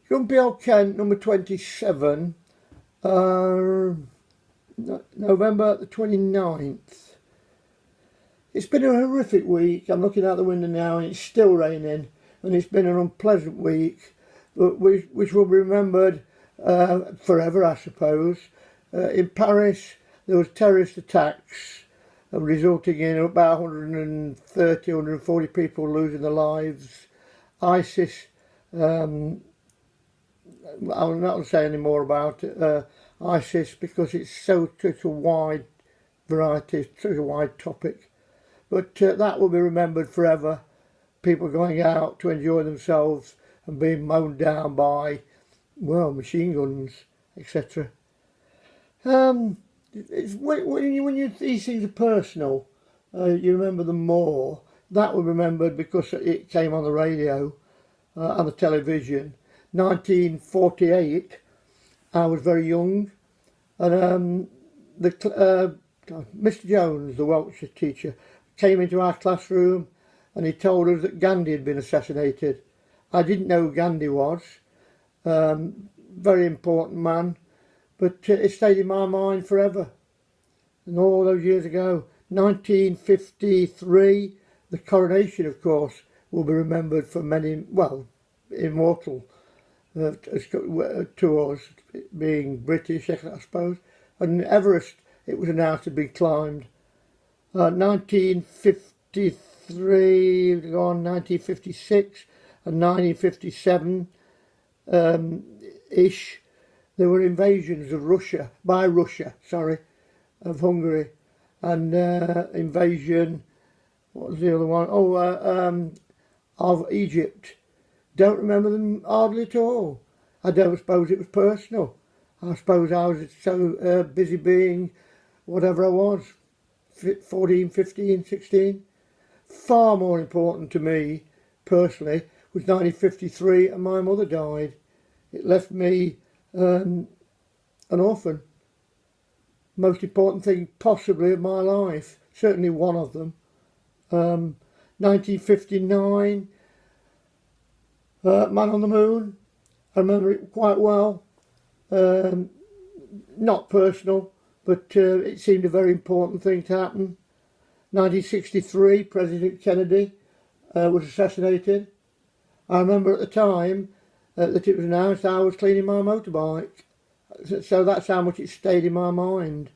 Grumpy Old Kent, number 27, November the 29th. It's been a horrific week. I'm looking out the window now and it's still raining, and it's been an unpleasant week, but which will be remembered forever, I suppose. In Paris, there was terrorist attacks resulting in about 130, 140 people losing their lives. ISIS, I'll not say any more about it, ISIS, because it's such a wide variety, such a wide topic. But that will be remembered forever. People going out to enjoy themselves and being mown down by, well, machine guns, etc. It's when these things are personal, you remember them more. That will be remembered because it came on the radio, on the television. 1948, I was very young, and Mr. Jones, the Welsh teacher, came into our classroom and he told us that Gandhi had been assassinated. I didn't know who Gandhi was. Very important man, but it stayed in my mind forever. And all those years ago, 1953, the coronation, of course, will be remembered for many, well, immortal to us, being British, I suppose. And Everest, it was announced to be climbed. 1953, 1956 and 1957 ish, there were invasions of Russia, of Hungary, and invasion, what was the other one? Of Egypt. Don't remember them hardly at all. I don't suppose it was personal. I suppose I was so busy being whatever I was, 14, 15, 16. Far more important to me, personally, was 1953 and my mother died. It left me an orphan. Most important thing possibly of my life, certainly one of them. 1959, Man on the Moon. I remember it quite well. Not personal, but it seemed a very important thing to happen. 1963, President Kennedy was assassinated. I remember at the time that it was announced I was cleaning my motorbike. So that's how much it stayed in my mind.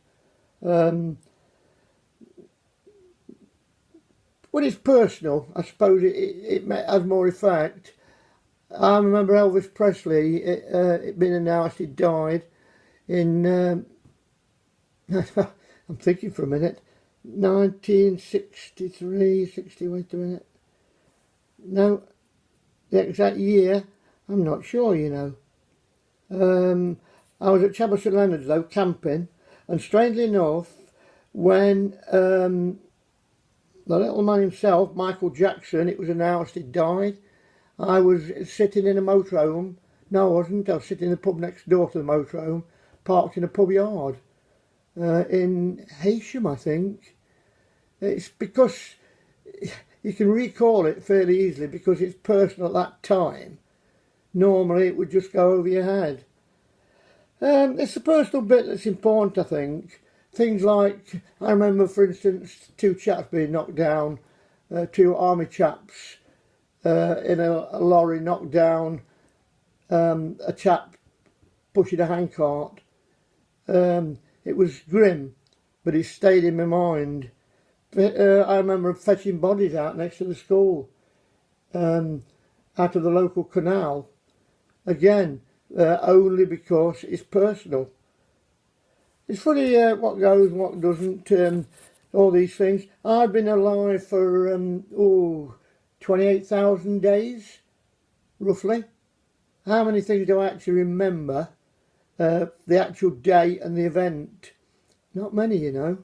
When it's personal, I suppose it has more effect. I remember Elvis-Presley, it being announced he died in, I'm thinking for a minute, 1963, 60, wait a minute. No, the exact year, I'm not sure, you know. I was at Chapel St Leonard's though, camping, and strangely enough, when the little man himself, Michael Jackson, it was announced he died, I was sitting in a motorhome. No, I wasn't. I was sitting in the pub next door to the motorhome, parked in a pub yard in Heysham, I think. It's because you can recall it fairly easily because it's personal at that time. Normally it would just go over your head. It's the personal bit that's important, I think. Things like, I remember, for instance, two chaps being knocked down, two army chaps in a lorry knocked down a chap pushing a handcart. It was grim, but it stayed in my mind. I remember fetching bodies out next to the school, out of the local canal. Again, only because it's personal. It's funny what goes and what doesn't, all these things. I've been alive for 28,000 days, roughly. How many things do I actually remember? The actual day and the event? Not many, you know.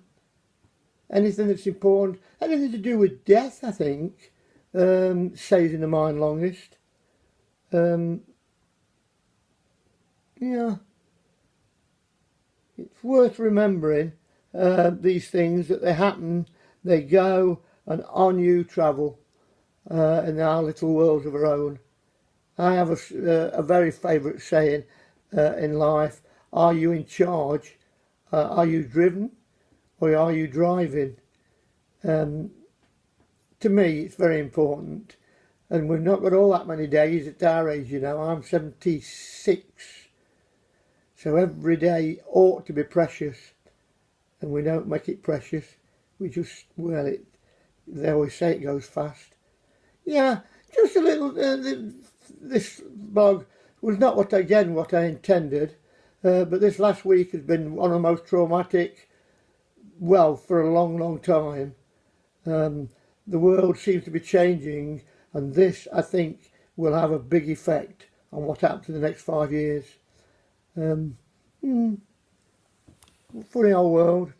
Anything that's important, anything to do with death, I think, stays in the mind longest. Yeah. It's worth remembering these things, that they happen, they go, and on you travel in our little worlds of our own. I have a very favourite saying in life: are you in charge? Are you driven? Or are you driving? To me, it's very important. And we've not got all that many days at our age, you know. I'm 76. So every day ought to be precious. And we don't make it precious. We just, well, they always say it goes fast. Yeah, just a little, this blog was not what I intended. But this last week has been one of the most traumatic, well, for a long, long time. The world seems to be changing, and this, I think, will have a big effect on what happens in the next 5 years. Funny old world.